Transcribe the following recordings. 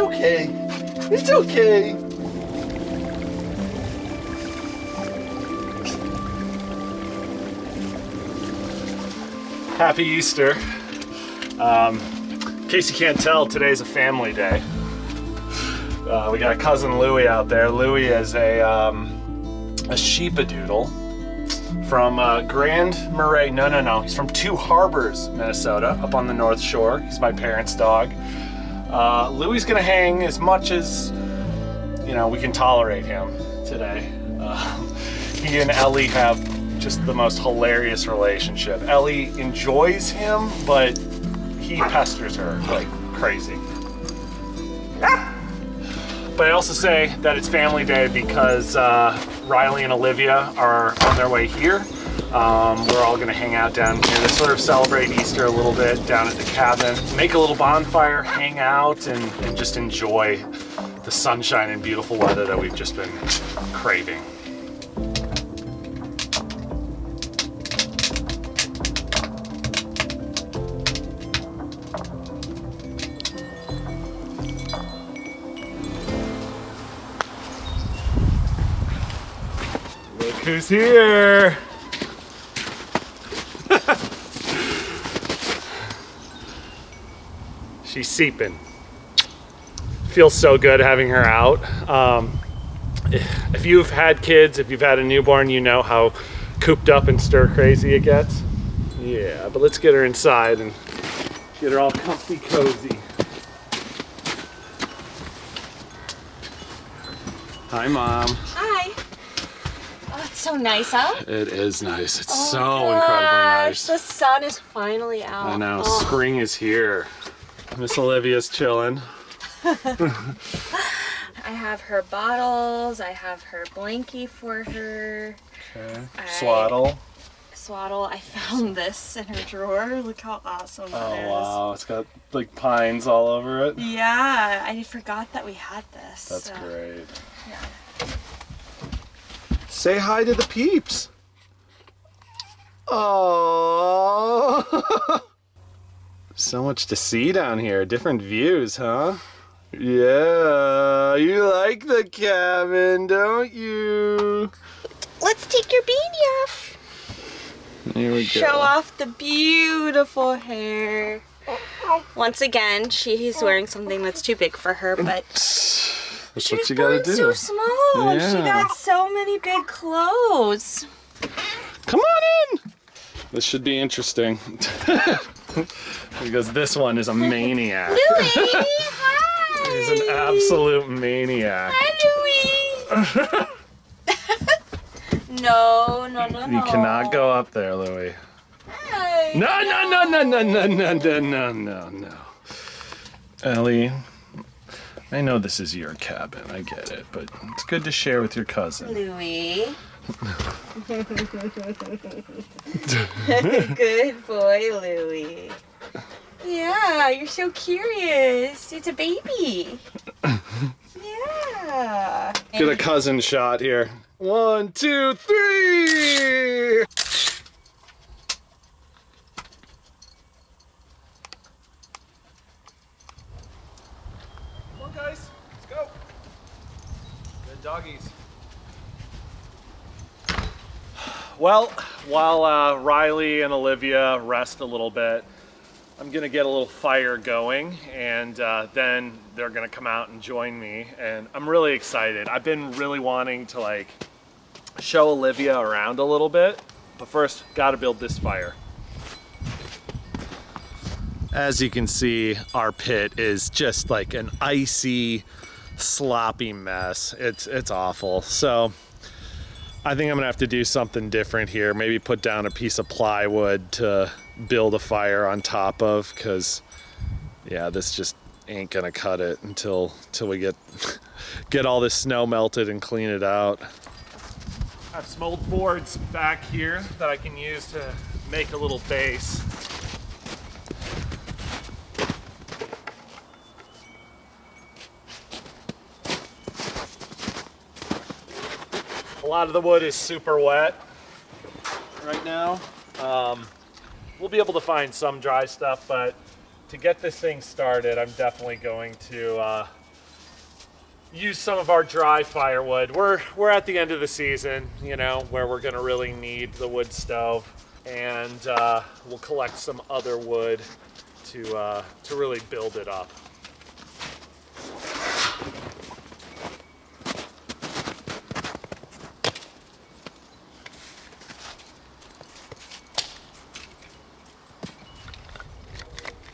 okay. It's okay. Happy Easter. In case you can't tell, today's a family day. We got cousin Louie out there. Louie is a sheepadoodle from Grand Marais. No. He's from Two Harbors, Minnesota, up on the North Shore. He's my parents' dog. Louie's gonna hang as much as, you know, we can tolerate him today. He and Ellie have just the most hilarious relationship. Ellie enjoys him, but he pesters her like crazy. But I also say that it's family day because Riley and Olivia are on their way here. We're all gonna hang out down here to sort of celebrate Easter a little bit down at the cabin, make a little bonfire, hang out, and just enjoy the sunshine and beautiful weather that we've just been craving. Look who's here! She's seeping. Feels so good having her out. If you've had kids, if you've had a newborn, you know how cooped up and stir crazy it gets. Yeah, but let's get her inside and get her all comfy cozy. Hi, Mom. Hi. Oh, it's so nice out. It is nice. It's Oh so gosh, incredibly nice. The sun is finally out. I know, Oh. spring is here. Miss Olivia's chilling. I have her bottles. I have her blankie for her. Okay. Swaddle. Swaddle. I found this in her drawer. Look how awesome that is. Oh wow, it's got like pines all over it. Yeah, I forgot that we had this. That's great. Yeah. Say hi to the peeps. Oh. So much to see down here. Different views, huh? Yeah, you like the cabin, don't you? Let's take your beanie off. Here we go. Show off the beautiful hair. Once again, she's wearing something that's too big for her, but That's what you gotta do. so small. Yeah. She got so many big clothes. Come on in. This should be interesting. Because this one is a maniac. Louie, hi. He's an absolute maniac. Hi, Louie. No. You cannot go up there, Louie. Hi. No. Ellie, I know this is your cabin, I get it, but it's good to share with your cousin. Louie. Good boy, Louie. Yeah, you're so curious. It's a baby. Yeah. Get a cousin shot here. 1, 2, 3! Come on, guys. Let's go. Good doggies. Well, while Riley and Olivia rest a little bit, I'm gonna get a little fire going, and then they're gonna come out and join me, and I'm really excited. I've been really wanting to like show Olivia around a little bit, but first gotta build this fire. As you can see, our pit is just like an icy, sloppy mess. It's awful. So I think I'm gonna have to do something different here. Maybe put down a piece of plywood to build a fire on top of, because yeah, this just ain't gonna cut it until we get all this snow melted and clean it out. I have some old boards back here that I can use to make a little base. A lot of the wood is super wet right now. We'll be able to find some dry stuff, but to get this thing started, I'm definitely going to use some of our dry firewood. We're at the end of the season, you know, where we're gonna really need the wood stove, and we'll collect some other wood to really build it up.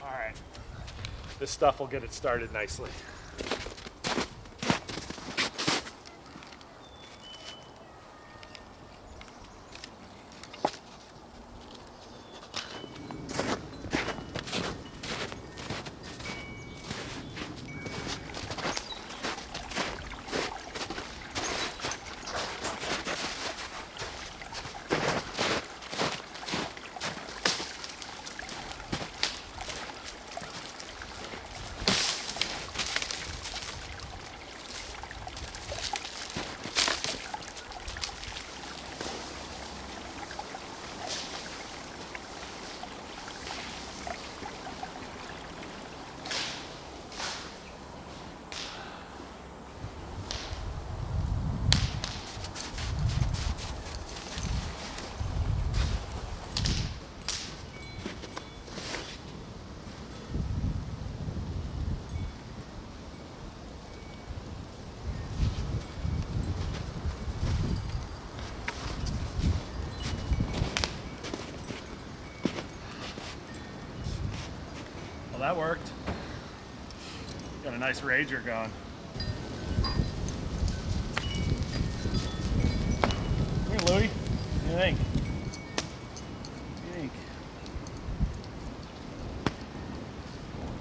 All right, this stuff will get it started nicely. Well, that worked. Got a nice rager going. Here, Louie. What do you think? What do you think?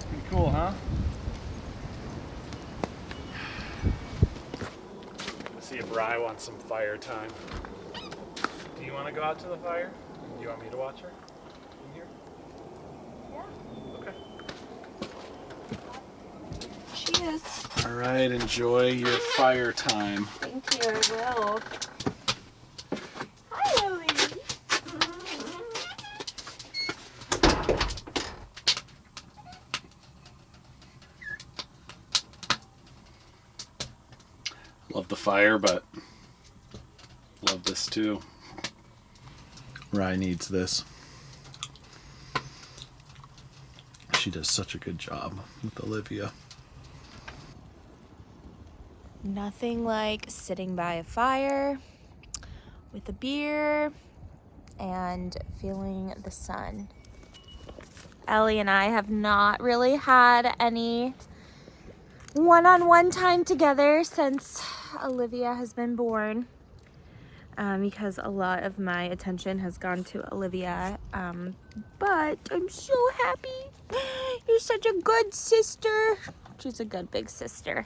Pretty cool, huh? Let's see if Rye wants some fire time. Do you want to go out to the fire? Do you want me to watch her? In here? Yeah. Okay. She is. All right, enjoy your fire time. Thank you, I will. Hi, Louie. Love the fire, but love this too. Rye needs this. She does such a good job with Olivia. Nothing like sitting by a fire with a beer and feeling the sun. Ellie and I have not really had any one-on-one time together since Olivia has been born, because a lot of my attention has gone to Olivia, but I'm so happy. You're such a good sister. She's a good big sister.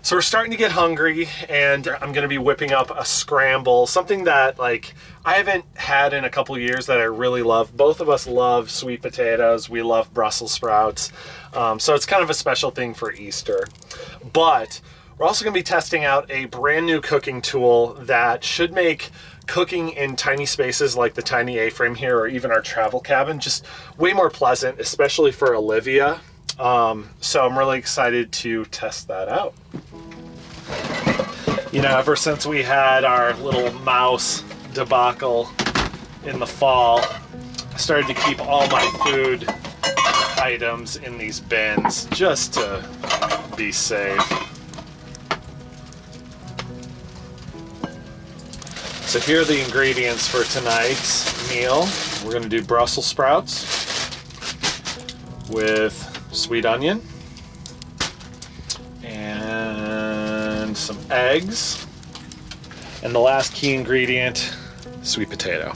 So we're starting to get hungry, and I'm gonna be whipping up a scramble, something that like I haven't had in a couple years that I really love. Both of us love sweet potatoes. We love Brussels sprouts. So it's kind of a special thing for Easter. But we're also gonna be testing out a brand new cooking tool that should make cooking in tiny spaces like the tiny A-frame here, or even our travel cabin, just way more pleasant, especially for Olivia. So I'm really excited to test that out. You know, ever since we had our little mouse debacle in the fall, I started to keep all my food items in these bins just to be safe. So here are the ingredients for tonight's meal. We're gonna do Brussels sprouts with sweet onion and and some eggs. And the last key ingredient, sweet potato.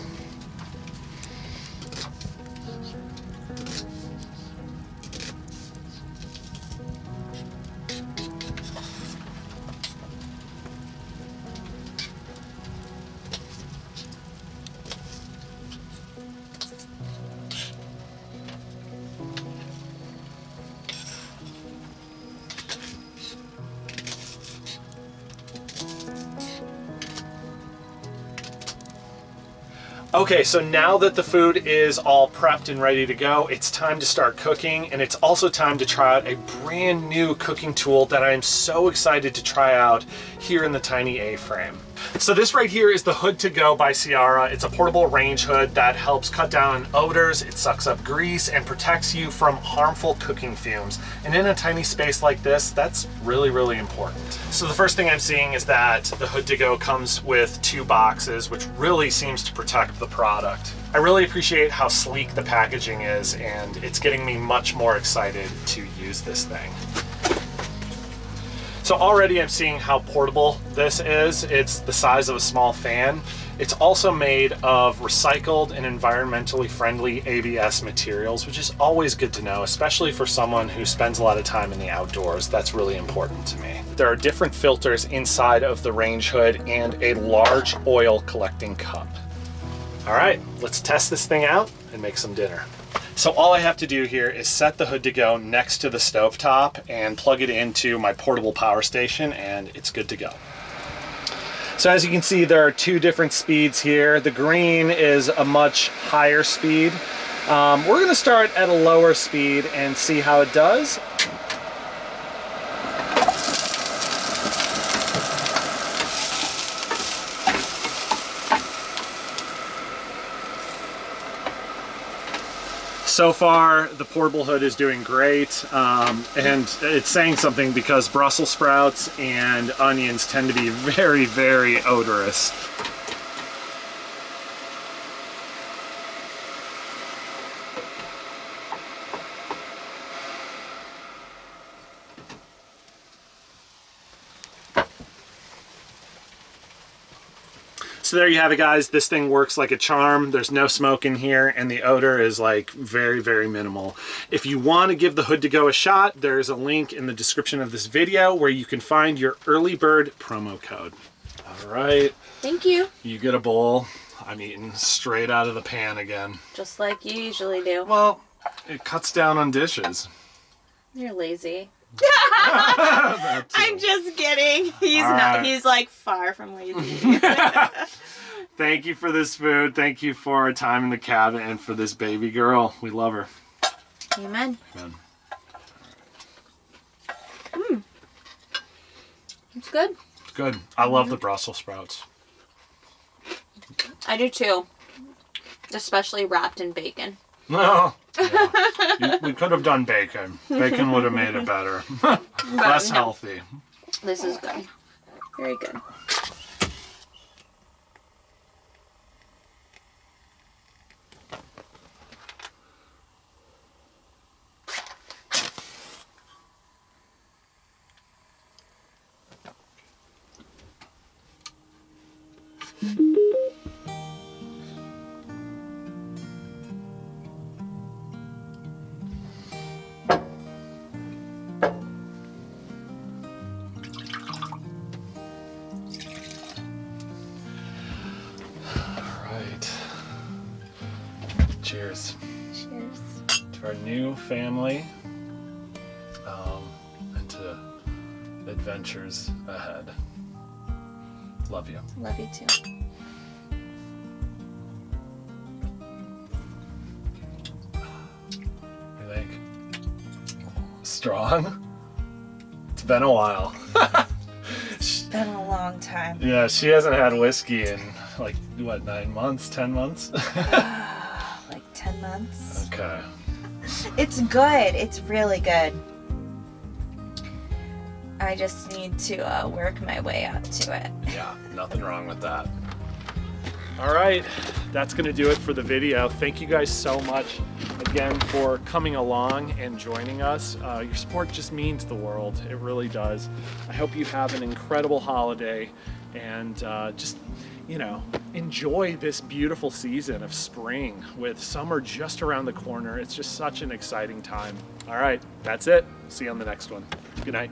Okay, so now that the food is all prepped and ready to go, it's time to start cooking, and it's also time to try out a brand new cooking tool that I'm so excited to try out here in the tiny A-frame. So this right here is the Hood to Go by Ciara. It's a portable range hood that helps cut down on odors, it sucks up grease, and protects you from harmful cooking fumes. And in a tiny space like this, that's really, really important. So the first thing I'm seeing is that the Hood to Go comes with 2 boxes, which really seems to protect the product. I really appreciate how sleek the packaging is, and it's getting me much more excited to use this thing. So already I'm seeing how portable this is. It's the size of a small fan. It's also made of recycled and environmentally friendly ABS materials, which is always good to know, especially for someone who spends a lot of time in the outdoors. That's really important to me. There are different filters inside of the range hood and a large oil collecting cup. All right, let's test this thing out and make some dinner. So all I have to do here is set the Hood to Go next to the stovetop and plug it into my portable power station, and it's good to go. So as you can see, there are 2 different speeds here. The green is a much higher speed. We're gonna start at a lower speed and see how it does. So far, the portable hood is doing great, and it's saying something because Brussels sprouts and onions tend to be very, very odorous. So there you have it, guys. This thing works like a charm. There's no smoke in here, and the odor is like very, very minimal. If you want to give the Hood to Go a shot, there's a link in the description of this video where you can find your early bird promo code. All right. Thank you. You get a bowl. I'm eating straight out of the pan again. Just like you usually do. Well, it cuts down on dishes. You're lazy. I'm just kidding. He's All not. right. He's like far from lazy. Thank you for this food. Thank you for our time in the cabin and for this baby girl. We love her. Amen. Amen. It's good. It's good. I love the Brussels sprouts. I do too. Especially wrapped in bacon. No. Yeah. We could have done bacon. Bacon would have made it better. Less healthy. This is good. Very good. Cheers. Cheers. To our new family, and to adventures ahead. Love you. Love you too. You think? Strong? It's been a while. It's been a long time. Yeah, she hasn't had whiskey in like, what, 9 months, 10 months? Like 10 months. Okay. It's good. It's really good. I just need to work my way up to it. Yeah, nothing wrong with that. All right, that's gonna do it for the video. Thank you guys so much again for coming along and joining us. Your support just means the world. It really does. I hope you have an incredible holiday and just, you know, enjoy this beautiful season of spring with summer just around the corner. It's just such an exciting time. All right, that's it. See you on the next one. Good night.